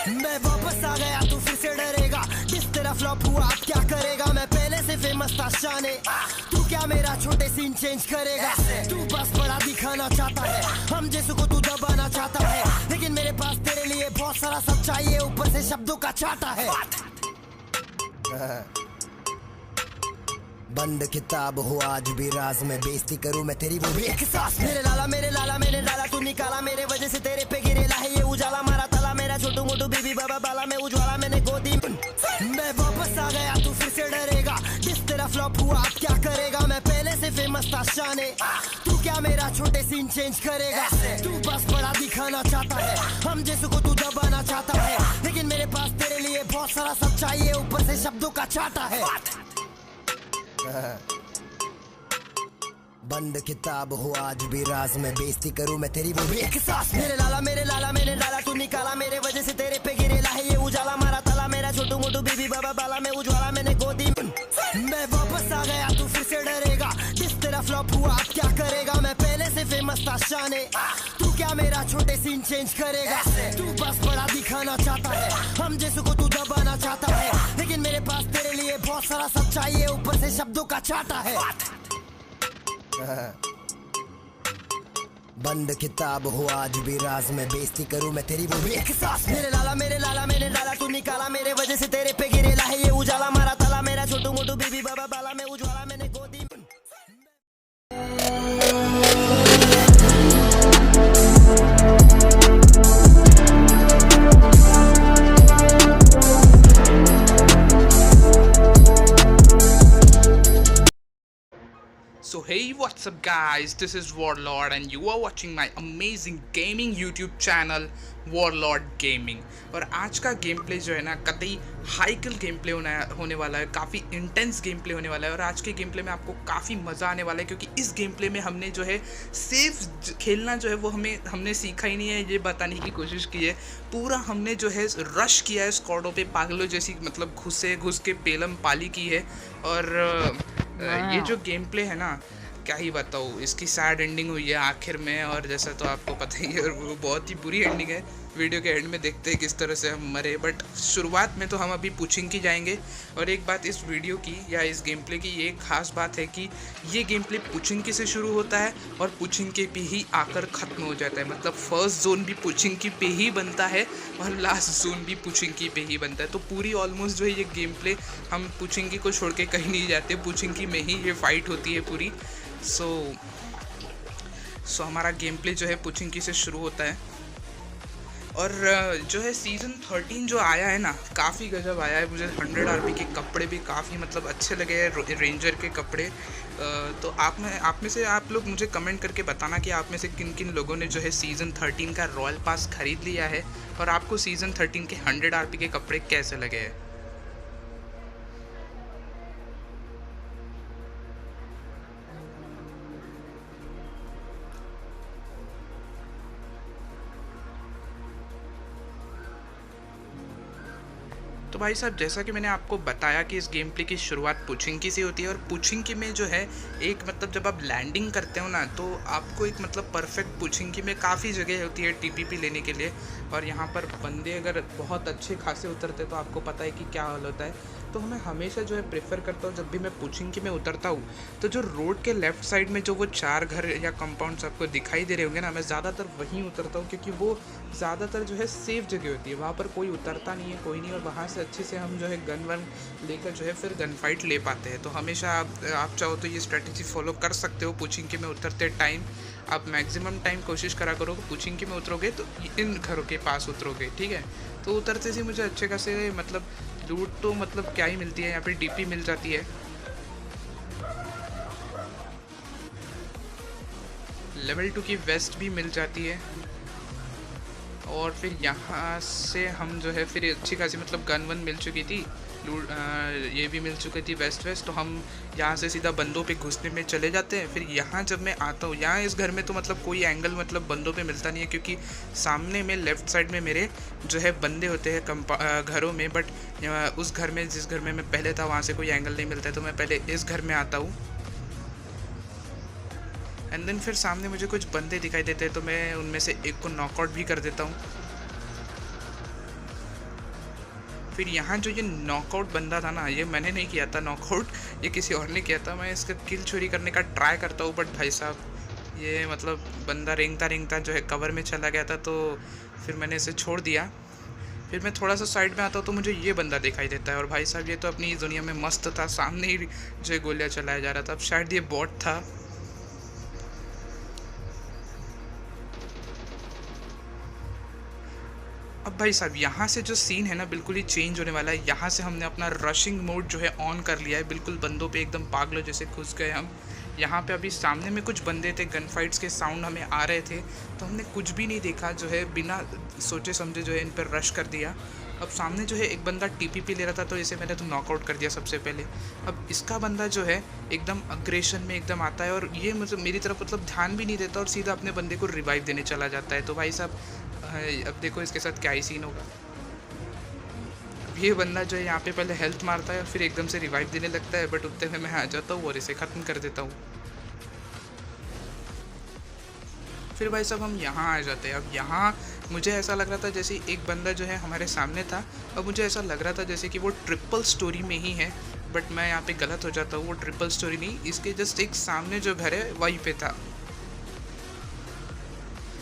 मैं वापस आ गया तू फिर से डरेगा, जिस तेरा फ्लॉप हुआ अब क्या करेगा। मैं पहले से फेमस था शाने, तू क्या मेरा छोटे सीन चेंज करेगा। तू बस बड़ा दिखाना चाहता है, हम जैसों को तू दबाना चाहता है, लेकिन मेरे पास तेरे लिए बहुत सारा सब चाहिए, ऊपर से शब्दों का चाटा है। बंद किताब हो आज भी राज में, बेइज्जती करूं मैं तेरी वो भी एक सांस। मेरे लाला मैंने डाला तू निकाला, मेरे वजह से तेरे पे गिरेला है ये उजाला। मारा ताला मेरा छोटू मोटू बीबी बाबा बाला में उज्वाला मैंने गोदी। मैं वापस आ गया तू फिर से डरेगा, जिस तेरा फ्लॉप हुआ अब क्या करेगा। मैं पहले से फेमस था शाने, तू क्या मेरा छोटे सीन चेंज करेगा। तू बस बड़ा दिखाना चाहता है, हम जैसों को तू दबाना चाहता है, लेकिन मेरे पास तेरे लिए बहुत सारा सब चाहिए, ऊपर से शब्दों का चाटा है। बंद किताब हो आज भी राज में, बेइज्जती करूं मैं तेरी वो भी एक सांस। मेरे लाला मैंने डाला तू निकाला, मेरे वजह से तेरे पे गिरेला है ये उजाला। मारा ताला मेरा छोटू मोटू बीबी बाबा बाला में उज्वाला मैंने गोदी। मैं वापस आ गया तू फिर से डरेगा, जिस तेरा फ्लॉप हुआ अब क्या करेगा। मैं पहले से फेमस था शाने, तू क्या मेरा छोटे सीन चेंज करेगा। तू बस बड़ा दिखाना चाहता है, हम जैसों को तू दबाना चाहता है, लेकिन मेरे पास तेरे लिए बहुत सारा सब चाहिए, ऊपर से शब्दों का चाटा है। बंद किताब हो आज भी राज में, बेइज्जती करूं मैं तेरी वो भी एक सांस। मेरे लाला मैंने डाला तू निकाला, मेरे वजह से तेरे पे गिरेला है ये उजाला। मारा ताला मेरा छोटू मोटू बीबी बाबा बाला में उज्वाला मैंने गोदी। So hey, what's up guys, this is Warlord and you are watching my amazing gaming YouTube channel Warlord Gaming। और आज का गेम प्ले जो है ना कतई हाईकल गेम प्ले होने वाला है, काफ़ी इंटेंस गेम प्ले होने वाला है। और आज के गेम प्ले में आपको काफ़ी मज़ा आने वाला है, क्योंकि इस गेम प्ले में हमने जो है सेफ खेलना जो है वो हमने सीखा ही नहीं है, ये बताने की कोशिश की है। पूरा हमने जो है रश किया है स्क्वाडों पे, पागलों जैसी मतलब घुस के पेलम पाली की है। और ये जो गेम प्ले है ना, क्या ही बताऊँ, इसकी सैड एंडिंग हुई है आखिर में, और जैसा तो आपको पता ही है, और वो बहुत ही बुरी एंडिंग है। वीडियो के एंड में देखते हैं किस तरह से हम मरे, बट शुरुआत में तो हम अभी पुचिंग की जाएंगे। और एक बात इस वीडियो की या इस गेम प्ले की ये खास बात है कि ये गेम प्ले पुचिंग की से शुरू होता है और पुचिंग के पे ही आकर ख़त्म हो जाता है। मतलब फर्स्ट जोन भी पुचिंग की पे ही बनता है और लास्ट जोन भी पुचिंग की पे ही बनता है। तो पूरी ऑलमोस्ट जो है ये गेम प्ले हम पुचिंग की को छोड़ के कहीं नहीं जाते, पुचिंग की में ही ये फाइट होती है पूरी। सो हमारा गेम प्ले जो है पुचिंग की से शुरू होता है। और जो है सीज़न 13 जो आया है ना, काफ़ी गजब आया है। मुझे 100 RP के कपड़े भी काफ़ी मतलब अच्छे लगे हैं, रेंजर के कपड़े। तो आप में से आप लोग मुझे कमेंट करके बताना कि आप में से किन किन लोगों ने जो है सीज़न 13 का रॉयल पास ख़रीद लिया है, और आपको सीज़न 13 के 100 RP के कपड़े कैसे लगे हैं। तो भाई साहब, जैसा कि मैंने आपको बताया कि इस गेम प्ले की शुरुआत पुचिंकी से होती है, और पुचिंकी में जो है एक मतलब जब आप लैंडिंग करते हो ना, तो आपको एक मतलब परफेक्ट पुचिंकी में काफ़ी जगह होती है TPP लेने के लिए। और यहाँ पर बंदे अगर बहुत अच्छे खासे उतरते तो आपको पता है कि क्या हाल होता है। तो मैं हमेशा जो है प्रेफर करता हूँ, जब भी मैं पुचिंकी में उतरता हूँ तो जो रोड के लेफ़्ट साइड में जो वो 4 घर या कंपाउंड्स आपको दिखाई दे रहे होंगे ना, मैं ज़्यादातर वहीं उतरता हूँ, क्योंकि वो ज़्यादातर जो है सेफ़ जगह होती है। वहाँ पर कोई उतरता नहीं है, कोई नहीं, और वहाँ से अच्छे से हम जो है गन वन लेकर जो है फिर गन फाइट ले पाते हैं। तो हमेशा आप चाहो तो ये स्ट्रेटजी फॉलो कर सकते हो। पुचिंकी में उतरते टाइम आप मैक्सिमम टाइम कोशिश करा करो, पुचिंकी में उतरोगे तो इन घरों के पास उतरोगे, ठीक है। तो उतरते से मुझे अच्छे खासे मतलब लूट तो मतलब क्या ही मिलती है, यहाँ पे DP मिल जाती है, लेवल 2 की वेस्ट भी मिल जाती है, और फिर यहाँ से हम जो है फिर अच्छी खासी मतलब गन वन मिल चुकी थी, लूट ये भी मिल चुकी थी वेस्ट। तो हम यहाँ से सीधा बंदों पे घुसने में चले जाते हैं। फिर यहाँ जब मैं आता हूँ, यहाँ इस घर में तो मतलब कोई एंगल मतलब बंदों पे मिलता नहीं है, क्योंकि सामने में लेफ़्ट साइड में मेरे जो है बंदे होते हैं घरों में। बट उस घर में जिस घर में मैं पहले था वहाँ से कोई एंगल नहीं मिलता है, तो मैं पहले इस घर में आता हूँ। एंड देन फिर सामने मुझे कुछ बंदे दिखाई देते हैं, तो मैं उनमें से एक को नॉकआउट भी कर देता हूँ। फिर यहाँ जो ये नॉकआउट बंदा था ना, ये मैंने नहीं किया था नॉकआउट, ये किसी और ने किया था। मैं इसका किल चोरी करने का ट्राई करता हूँ, बट भाई साहब ये मतलब बंदा रेंगता जो है कवर में चला गया था, तो फिर मैंने इसे छोड़ दिया। फिर मैं थोड़ा सा साइड में आता हूँ तो मुझे ये बंदा दिखाई देता है, और भाई साहब ये तो अपनी दुनिया में मस्त था, सामने ही जो है गोलियाँ चलाया जा रहा था। अब शायद ये बॉट था। अब भाई साहब यहाँ से जो सीन है ना बिल्कुल ही चेंज होने वाला है। यहाँ से हमने अपना रशिंग मोड जो है ऑन कर लिया है, बिल्कुल बंदों पे एकदम पागलों जैसे घुस गए हम। यहाँ पे अभी सामने में कुछ बंदे थे, गन फाइट्स के साउंड हमें आ रहे थे, तो हमने कुछ भी नहीं देखा, जो है बिना सोचे समझे जो है इन पर रश कर दिया। अब सामने जो है एक बंदा टीपीपी ले रहा था, तो इसे मैंने तो नॉकआउट कर दिया सबसे पहले। अब इसका बंदा जो है एकदम अग्रेशन में एकदम आता है, और ये मतलब मेरी तरफ मतलब ध्यान भी नहीं देता और सीधा अपने बंदे को रिवाइव देने चला जाता है। तो भाई साहब अब देखो इसके साथ क्या ही सीन होगा। ये बंदा जो है यहाँ पे पहले हेल्थ मारता है और फिर एकदम से रिवाइव देने लगता है, बट उतने में मैं आ जाता हूँ और इसे ख़त्म कर देता हूँ। फिर भाई साहब हम यहाँ आ जाते हैं। अब यहाँ मुझे ऐसा लग रहा था जैसे एक बंदा जो है हमारे सामने था, अब मुझे ऐसा लग रहा था जैसे कि वो ट्रिपल स्टोरी में ही है, बट मैं यहाँ पे गलत हो जाता हूँ। वो ट्रिपल स्टोरी नहीं, इसके जस्ट एक सामने जो घर है वहीं पे था।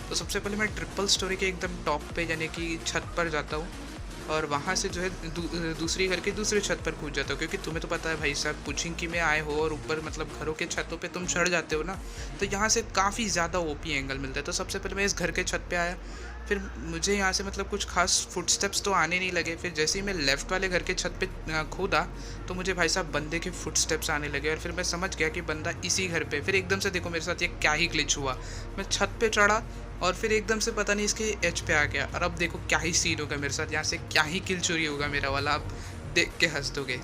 तो सबसे पहले मैं ट्रिपल स्टोरी के एकदम टॉप पे यानी कि छत पर जाता हूँ, और वहाँ से जो है दूसरी घर के दूसरे छत पर कूद जाता हूँ, क्योंकि तुम्हें तो पता है भाई साहब पुचिंकी में आए हो और ऊपर मतलब घरों के छतों पे तुम चढ़ जाते हो ना, तो यहाँ से काफ़ी ज़्यादा ओपी एंगल मिलता है। तो सबसे पहले मैं इस घर के छत पे आया, फिर मुझे यहाँ से मतलब कुछ खास फुटस्टेप्स तो आने नहीं लगे। फिर जैसे ही मैं लेफ़्ट वाले घर के छत पे खोदा तो मुझे भाई साहब बंदे के फुटस्टेप्स आने लगे, और फिर मैं समझ गया कि बंदा इसी घर पे। फिर एकदम से देखो मेरे साथ ये क्या ही ग्लिच हुआ, मैं छत पे चढ़ा और फिर एकदम से पता नहीं इसके एच पे आ गया, और अब देखो क्या ही सीन होगा मेरे साथ, यहाँ से क्या ही किल चोरी होगा मेरा वाला, आप देख के हंस दोगे।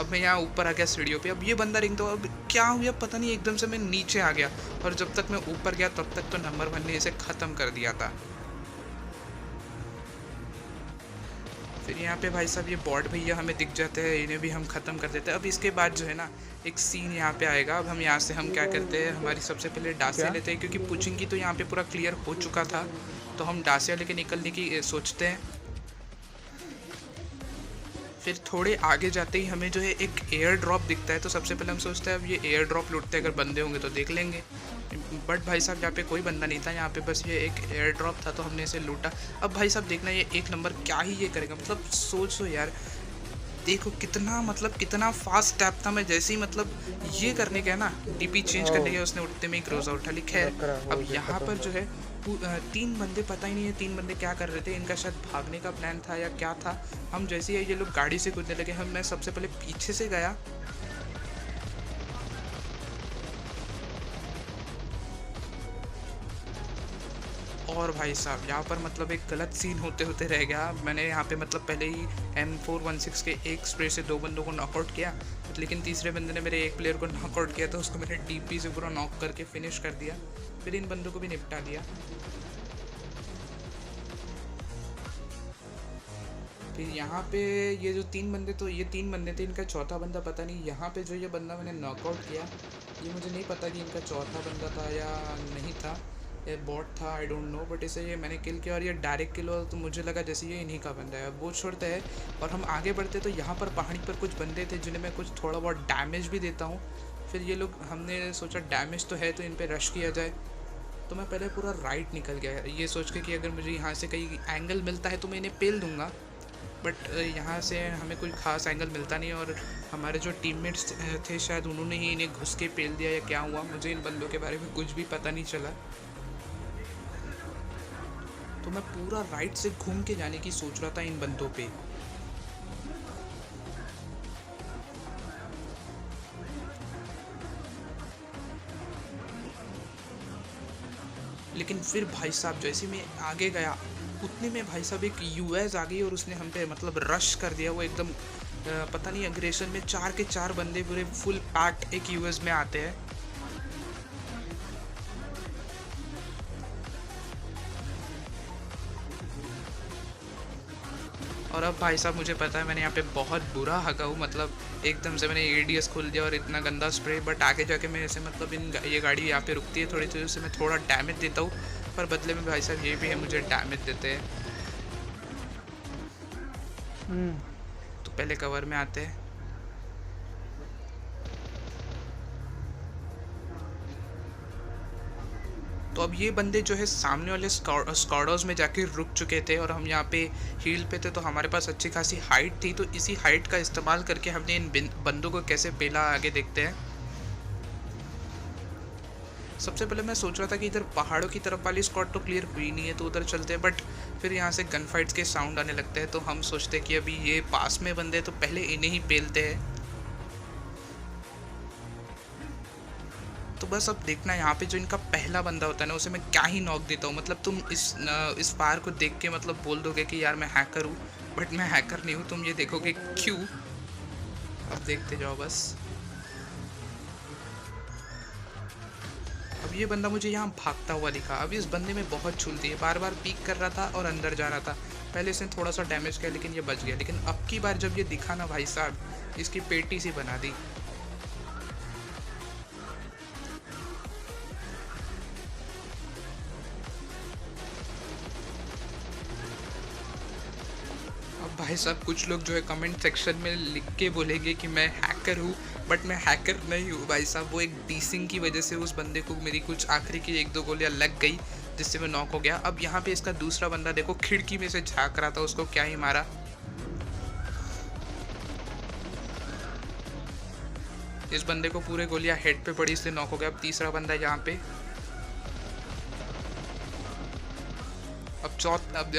अब मैं यहाँ ऊपर आ गया सीढ़ियों पे, अब ये बंदा रिंग तो अब क्या हुआ पता नहीं, एकदम से मैं नीचे आ गया, और जब तक मैं ऊपर गया तब तक तो नंबर 1 ने इसे ख़त्म कर दिया था। फिर यहाँ पे भाई साहब ये बॉट भैया हमें दिख जाते हैं, इन्हें भी हम ख़त्म कर देते हैं। अब इसके बाद जो है ना एक सीन यहाँ पे आएगा। अब हम यहाँ से हम क्या करते हैं, हमारी सबसे पहले डासिया लेते हैं, क्योंकि पुचिंग की तो यहाँ पे पूरा क्लियर हो चुका था, तो हम डासिया लेके निकलने की सोचते हैं। फिर थोड़े आगे जाते ही हमें जो है एक एयर ड्रॉप दिखता है, तो सबसे पहले हम सोचते हैं अब ये एयर ड्रॉप लूटते हैं, अगर बंदे होंगे तो देख लेंगे। बट भाई साहब यहाँ पे कोई बंदा नहीं था, यहाँ पे बस ये एक एयर ड्रॉप था, तो हमने इसे लूटा। अब भाई साहब देखना ये एक नंबर क्या ही ये करेगा, मतलब सोचो यार, देखो कितना मतलब कितना फास्ट टैप था। मैं जैसे ही मतलब ये करने गया ना, डीपी चेंज करने गया, उसने उठते में ही क्रोजा उठा ली। खैर अब यहाँ पर जो है 3 बंदे, पता ही नहीं है 3 बंदे क्या कर रहे थे, इनका शायद भागने का प्लान था या क्या था। हम जैसे ही ये लोग गाड़ी से कूदने लगे, मैं सबसे पहले पीछे से गया, और भाई साहब यहाँ पर मतलब एक गलत सीन होते होते रह गया। मैंने यहाँ पे मतलब पहले ही M416 के एक स्प्रे से 2 बंदों को नॉकआउट किया, लेकिन तीसरे बंदे ने मेरे एक प्लेयर को नॉकआउट किया, तो उसको मैंने डीपी से पूरा नॉक करके फिनिश कर दिया। फिर इन बंदों को भी निपटा दिया। फिर यहाँ पे ये जो 3 बंदे, तो ये 3 बंदे थे, इनका चौथा बंदा पता नहीं। यहाँ पे जो ये बंदा मैंने नॉकआउट किया, ये मुझे नहीं पता कि इनका चौथा बंदा था या नहीं था, ये बॉट था, आई डोंट नो, बट इसे ये मैंने किल किया और ये डायरेक्ट किल हुआ, तो मुझे लगा जैसे ये इन्हीं का बंदा है। वो छोड़ते हैं और हम आगे बढ़ते, तो यहाँ पर पहाड़ी पर कुछ बंदे थे जिन्हें मैं कुछ थोड़ा बहुत डैमेज भी देता हूँ। फिर ये लोग, हमने सोचा डैमेज तो है तो इन पर रश किया जाए, तो मैं पहले पूरा राइट निकल गया, ये सोच के कि अगर मुझे यहाँ से कहीं एंगल मिलता है तो मैं इन्हें पेल दूँगा। बट यहाँ से हमें कोई ख़ास एंगल मिलता नहीं, और हमारे जो टीममेट्स थे शायद उन्होंने ही इन्हें घुस के पेल दिया या क्या हुआ, मुझे इन बंदों के बारे में कुछ भी पता नहीं चला। तो मैं पूरा राइट से घूम के जाने की सोच रहा था इन बंदों पे, लेकिन फिर भाई साहब जैसे मैं आगे गया उतने में भाई साहब एक यूएस आ गई और उसने हम पे मतलब रश कर दिया। वो एकदम पता नहीं अग्रेशन में 4 के 4 बंदे पूरे फुल पैक्ड एक यूएस में आते हैं। और अब भाई साहब मुझे पता है मैंने यहाँ पे बहुत बुरा हगा हूँ, मतलब एकदम से मैंने एडीएस खोल दिया और इतना गंदा स्प्रे। बट आगे जाके मैं ऐसे मतलब ये गाड़ी यहाँ पे रुकती है थोड़ी, तो उससे मैं थोड़ा डैमेज देता हूँ, पर बदले में भाई साहब ये भी है मुझे डैमेज देते हैं। तो पहले कवर में आते हैं। तो अब ये बंदे जो है सामने वाले स्क्वाडर्स में जाके रुक चुके थे और हम यहाँ पे हील पे थे, तो हमारे पास अच्छी खासी हाइट थी। तो इसी हाइट का इस्तेमाल करके हमने इन बंदों को कैसे पेला आगे देखते हैं। सबसे पहले मैं सोच रहा था कि इधर पहाड़ों की तरफ वाली स्क्वाड तो क्लियर हुई नहीं है, तो उधर चलते हैं, बट फिर यहाँ से गन फाइट्स के साउंड आने लगते हैं। तो हम सोचते हैं कि अभी ये पास में बंदे हैं, तो पहले इन्हें ही पेलते हैं। तो बस अब देखना यहाँ पे जो इनका पहला बंदा होता है ना, उसे मैं क्या ही नॉक देता हूँ। मतलब तुम इस फायर को देख के मतलब बोल दोगे कि यार मैं हैकर हूँ, बट मैं हैकर नहीं हूँ। तुम ये देखोगे क्यों, अब देखते जाओ बस। अब ये बंदा मुझे यहाँ भागता हुआ दिखा। अब इस बंदे में बहुत चुलती है, बार बार पीक कर रहा था और अंदर जा रहा था। पहले इसने थोड़ा सा डैमेज किया लेकिन ये बच गया। लेकिन अब की बार जब ये दिखा ना भाई साहब, इसकी पेटी सी बना दी। अब भाई साहब कुछ लोग जो है कमेंट सेक्शन में लिख के बोलेंगे कि मैं हैकर हूँ, बट मैं हैकर नहीं हूँ भाई साहब। वो एक डीसिंग की वजह से उस बंदे को मेरी कुछ आखिरी की 1-2 गोलियाँ लग गई, जिससे मैं नॉक हो गया। अब यहाँ पे इसका दूसरा बंदा देखो खिड़की में से झाँक रहा था, उसको क्या ही मारा। इस बंदे को पूरे गोलियाँ हेड पे पड़ी, इसलिए नॉक हो गया। अब तीसरा बंदा यहाँ पे। अब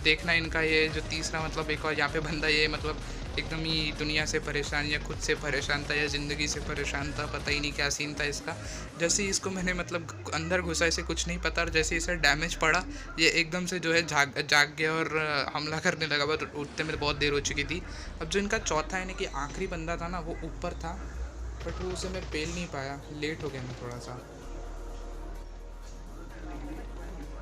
देखना इनका ये जो तीसरा मतलब एक और यहाँ पे बंदा, ये मतलब एकदम ही दुनिया से परेशान या खुद से परेशान था या ज़िंदगी से परेशान था, पता ही नहीं क्या सीन था इसका। जैसे ही इसको मैंने मतलब अंदर घुसा, इसे कुछ नहीं पता, और जैसे इसे डैमेज पड़ा ये एकदम से जो है जाग गया और हमला करने लगा। बट उठते में बहुत देर हो चुकी थी। अब जो इनका चौथा यानी कि आखिरी बंदा था ना, वो ऊपर था, बट वो उसे मैं पेल नहीं पाया, लेट हो गया मैं थोड़ा सा।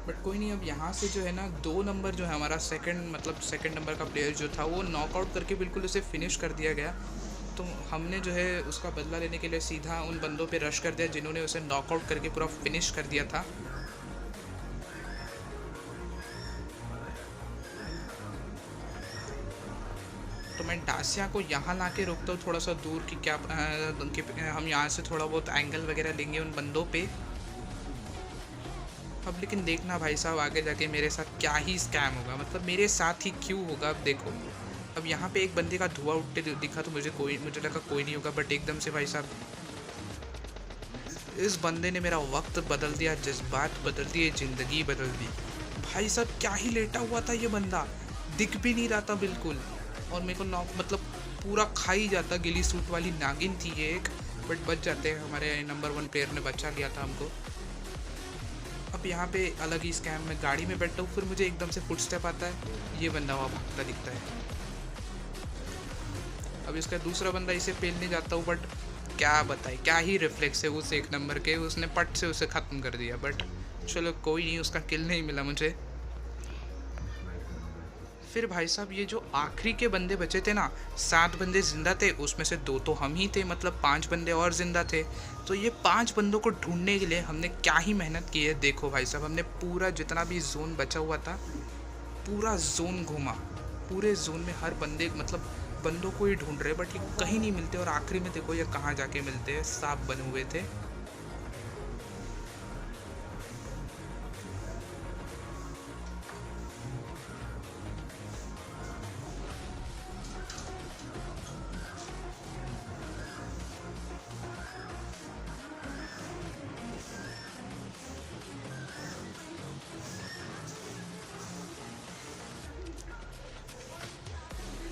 बट कोई नहीं। अब यहाँ से जो है ना 2 नंबर जो है हमारा सेकंड नंबर का प्लेयर जो था, वो नॉकआउट करके बिल्कुल उसे फिनिश कर दिया गया। तो हमने जो है उसका बदला लेने के लिए सीधा उन बंदों पे रश कर दिया जिन्होंने उसे नॉकआउट करके पूरा फिनिश कर दिया था। तो मैं डासिया को यहाँ ला के रोकता हूँ थोड़ा सा दूर कि क्या हम यहाँ से थोड़ा बहुत एंगल वगैरह लेंगे उन बंदों पे। अब लेकिन देखना भाई साहब आगे जाके मेरे साथ क्या ही स्कैम होगा, मतलब मेरे साथ ही क्यों होगा। अब देखो, अब यहाँ पे एक बंदे का धुआं उठते दिखा तो मुझे लगा कोई नहीं होगा, बट एकदम से भाई साहब इस बंदे ने मेरा वक्त बदल दिया, जज्बात बदल दिए, ज़िंदगी बदल दी। भाई साहब क्या ही लेटा हुआ था ये बंदा, दिख भी नहीं रहा था बिल्कुल, और मेरे को नॉक मतलब पूरा खा ही जाता। गिली सूट वाली नागिन थी ये एक, बट बच जाते हैं। हमारे नंबर 1 प्लेयर ने बचा लिया था हमको। अब यहाँ पे अलग ही स्कैम में गाड़ी में बैठता हूँ, फिर मुझे एकदम से फुटस्टेप आता है, ये बंदा वहाँ भागता दिखता है। अब इसका दूसरा बंदा इसे पेलने जाता हूँ, बट क्या बताए क्या ही रिफ्लेक्स है उस 1 नंबर के, उसने पट से उसे ख़त्म कर दिया। बट चलो कोई नहीं, उसका किल नहीं मिला मुझे। फिर भाई साहब ये जो आखिरी के बंदे बचे थे ना, 7 बंदे ज़िंदा थे, उसमें से 2 तो हम ही थे, मतलब 5 बंदे और ज़िंदा थे। तो ये 5 बंदों को ढूंढने के लिए हमने क्या ही मेहनत की है। देखो भाई साहब, हमने पूरा जितना भी जोन बचा हुआ था पूरा जोन घूमा, पूरे जोन में हर बंदे मतलब बंदों को ही ढूंढ रहे, बट ये कहीं नहीं मिलते। और आखिरी में देखो ये कहाँ जाके मिलते हैं, सांप बने हुए थे।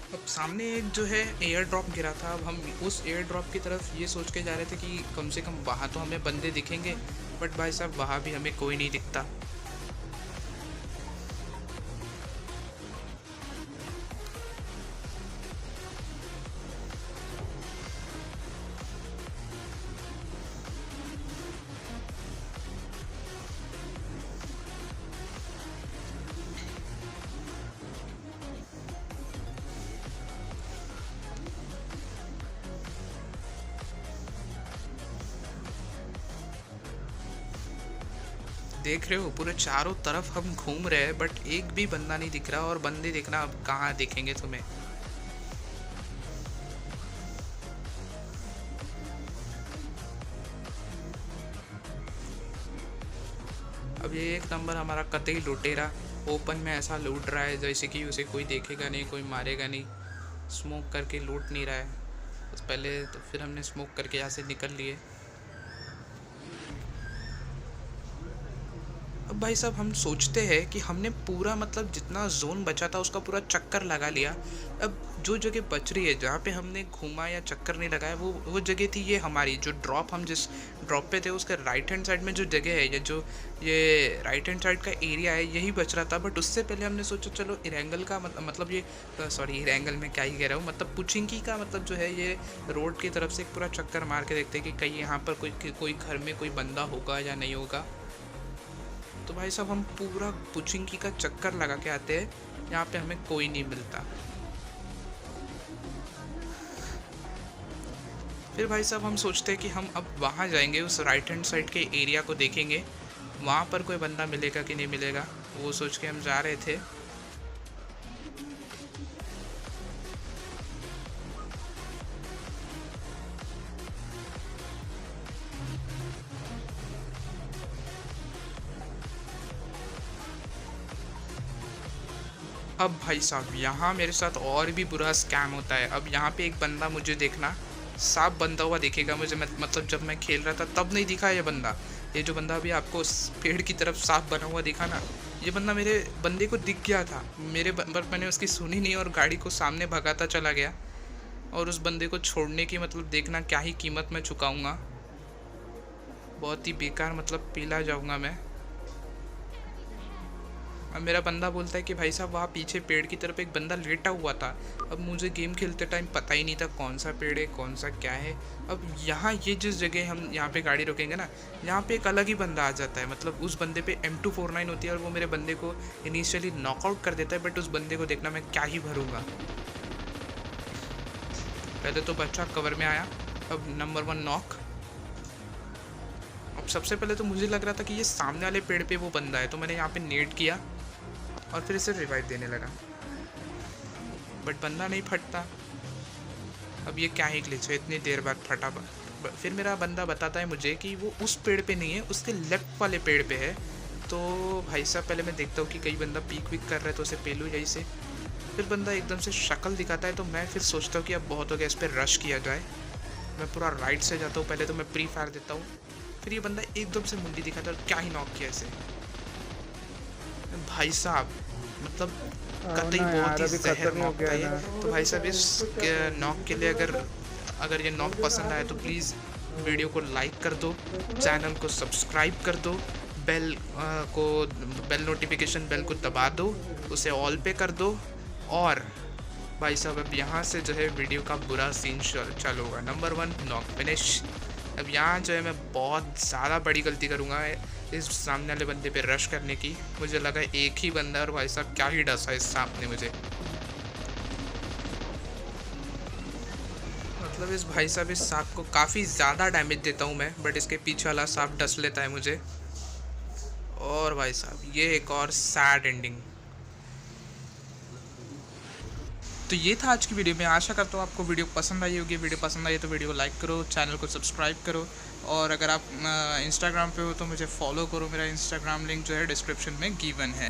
अब सामने एक जो है एयर ड्रॉप गिरा था। अब हम उस एयर ड्रॉप की तरफ ये सोच के जा रहे थे कि कम से कम वहाँ तो हमें बंदे दिखेंगे, बट भाई साहब वहाँ भी हमें कोई नहीं दिखता। देख रहे हो पूरे चारों तरफ हम घूम रहे हैं, बट एक भी बंदा नहीं दिख रहा। और बंदे देखना अब कहाँ दिखेंगे तुम्हें। अब ये एक नंबर हमारा कतई लुटेरा ओपन में ऐसा लूट रहा है जैसे कि उसे कोई देखेगा नहीं, कोई मारेगा नहीं। स्मोक करके लूट नहीं रहा है बस पहले, तो फिर हमने स्मोक करके यहाँ से निकल लिए। अब भाई साहब हम सोचते हैं कि हमने पूरा मतलब जितना जोन बचा था उसका पूरा चक्कर लगा लिया। अब जो जगह बच रही है जहाँ पे हमने घूमा या चक्कर नहीं लगाया वो जगह थी ये हमारी, जो ड्रॉप हम जिस ड्रॉप पे थे उसके राइट हैंड साइड में जो जगह है, ये राइट हैंड साइड का एरिया है, यही बच रहा था। बट उससे पहले हमने सोचा चलो इरेंगल का मतलब ये सॉरी इरेंगल में क्या ही कह रहा हूँ, मतलब पुचिंकी का मतलब जो है ये रोड की तरफ से एक पूरा चक्कर मार के देखते हैं कि कहीं यहाँ पर कोई घर में कोई बंदा होगा या नहीं होगा। तो भाई साहब हम पूरा पुचिंकी का चक्कर लगा के आते हैं, यहाँ पे हमें कोई नहीं मिलता। फिर भाई साहब हम सोचते हैं कि हम अब वहाँ जाएंगे, उस राइट हैंड साइड के एरिया को देखेंगे, वहाँ पर कोई बंदा मिलेगा कि नहीं मिलेगा। वो सोच के हम जा रहे थे। अब भाई साहब यहाँ मेरे साथ और भी बुरा स्कैम होता है। अब यहाँ पे एक बंदा मुझे देखना साफ बनता हुआ दिखेगा मुझे, मतलब जब मैं खेल रहा था तब नहीं दिखा ये बंदा। ये जो बंदा अभी आपको पेड़ की तरफ साफ बना हुआ दिखा ना, ये बंदा मेरे बंदे को दिख गया था पर मैंने उसकी सुनी नहीं और गाड़ी को सामने भगाता चला गया। और उस बंदे को छोड़ने की मतलब देखना क्या ही कीमत मैं चुकाऊँगा, बहुत ही बेकार मतलब पीला जाऊँगा मैं। अब मेरा बंदा बोलता है कि भाई साहब वहाँ पीछे पेड़ की तरफ एक बंदा लेटा हुआ था। अब मुझे गेम खेलते टाइम पता ही नहीं था कौन सा पेड़ है कौन सा क्या है। अब यहाँ ये जिस जगह हम यहाँ पे गाड़ी रोकेंगे ना, यहाँ पे एक अलग ही बंदा आ जाता है। मतलब उस बंदे पे M249 होती है और वो मेरे बंदे को इनिशियली नॉकआउट कर देता है। बट उस बंदे को देखना मैं क्या ही भरूँगा। पहले तो बच्चा कवर में आया, अब नंबर 1 नॉक। अब सबसे पहले तो मुझे लग रहा था कि ये सामने वाले पेड़ पे वो बंदा है, तो मैंने यहाँ पे नेट किया और फिर इसे रिवाइव देने लगा, बट बंदा नहीं फटता। अब ये क्या ही ग्लिच है, इतनी देर बाद फटा। फिर मेरा बंदा बताता है मुझे कि वो उस पेड़ पे नहीं है, उसके लेफ्ट वाले पेड़ पे है। तो भाई साहब पहले मैं देखता हूँ कि कई बंदा पीक विक कर रहा है तो उसे पेलू यहीं से। फिर बंदा एकदम से शक्ल दिखाता है तो मैं फिर सोचता हूँ कि अब बहुत हो गया, इस पर रश किया जाए। मैं पूरा राइट से जाता हूँ, पहले तो मैं प्री फायर देता हूँ। फिर ये बंदा एकदम से मुंडी दिखाता है और क्या ही नॉक किया इसे। भाई साहब मतलब कतई बहुत ही जहर नॉक था ये। तो भाई साहब इस नॉक के लिए अगर ये नॉक पसंद आए तो प्लीज़ वीडियो को लाइक कर दो, चैनल को सब्सक्राइब कर दो, बेल नोटिफिकेशन बेल को दबा दो, उसे ऑल पे कर दो। और भाई साहब अब यहाँ से जो है वीडियो का बुरा सीन चालू होगा। Number 1 knock finish. अब यहाँ जो है मैं बहुत ज़्यादा बड़ी गलती करूँगा इस सामने वाले बंदे पे रश करने की। मुझे लगा एक ही बंदा और भाई साहब क्या ही डसा इस सांप ने मुझे। मतलब इस भाई साहब इस सांप को काफ़ी ज़्यादा डैमेज देता हूँ मैं, बट इसके पीछे वाला सांप डस लेता है मुझे। और भाई साहब ये एक और सैड एंडिंग। तो ये था आज की वीडियो में। आशा करता हूँ आपको वीडियो पसंद आई होगी। वीडियो पसंद आई तो वीडियो को लाइक करो, चैनल को सब्सक्राइब करो, और अगर आप इंस्टाग्राम पे हो तो मुझे फॉलो करो। मेरा इंस्टाग्राम लिंक जो है डिस्क्रिप्शन में गिवन है।